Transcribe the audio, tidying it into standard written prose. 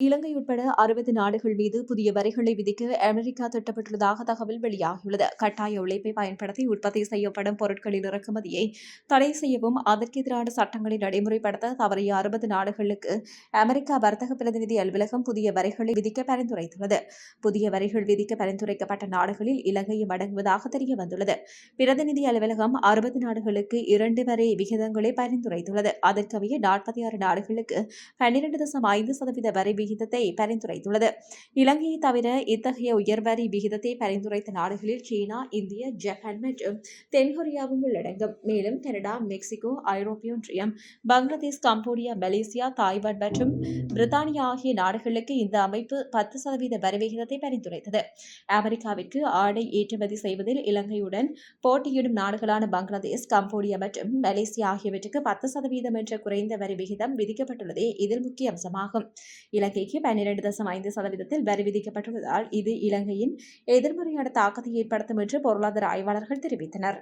இலங்கை உட்பட 60 நாடுகள் மீது புதிய வரிகளை விதிக்க அமெரிக்கா திட்டமிட்டுள்ளதாக தகவல் வெளியாகியுள்ளது. கட்டாய உழைப்பை பயன்படுத்தி உற்பத்தி செய்யப்படும் பொருட்களின் இறக்குமதியை தடை செய்யவும் அதற்கு எதிரான சட்டங்களை நடைமுறைப்படுத்த தவறிய 60 நாடுகளுக்கு அமெரிக்கா வர்த்தக பிரதிநிதி அலுவலகம் புதிய வரிகளை விதிக்க பரிந்துரைத்துள்ளது. புதிய வரிகள் விதிக்க பரிந்துரைக்கப்பட்ட நாடுகளில் இலங்கையும் அடங்குவதாக தெரியவந்துள்ளது. பிரதிநிதி அலுவலகம் 60 நாடுகளுக்கு 2 வரி விகிதங்களை பரிந்துரைத்துள்ளது. அதற்கமைய 46 நாடுகளுக்கு 12.5% வரி விகிதத்தை பரிந்துரைத்துள்ளது. இலங்கையை தவிர இத்தகைய உயர் வரி விகிதத்தை பரிந்துரைத்த நாடுகளில் சீனா, இந்தியா, ஜப்பான் மற்றும் தென்கொரியாவும் உள்ளடங்கும். மேலும் கனடா, மெக்சிகோ, ஐரோப்பிய ஒன்றியம், பங்களாதேஷ், கம்போடியா, மலேசியா, தாய்வான் மற்றும் பிரித்தானியா ஆகிய நாடுகளுக்கு இந்த அமைப்பு 10% வரி விகிதத்தை பரிந்துரைத்தது. அமெரிக்காவிற்கு ஆடை ஏற்றுமதி செய்வதில் இலங்கையுடன் போட்டியிடும் நாடுகளான பங்களாதேஷ், கம்போடியா மற்றும் மலேசியா ஆகியவற்றுக்கு 10% என்ற குறைந்த வரி விகிதம் விதிக்கப்பட்டுள்ளதே இதில் முக்கிய அம்சமாகும். இலங்கைக்கு 12.5% வரி விதிக்கப்பட்டுள்ளதால் இது இலங்கையின் எதிர்மறையான தாக்கத்தை ஏற்படுத்தும் என்று பொருளாதார ஆய்வாளர்கள் தெரிவித்தனர்.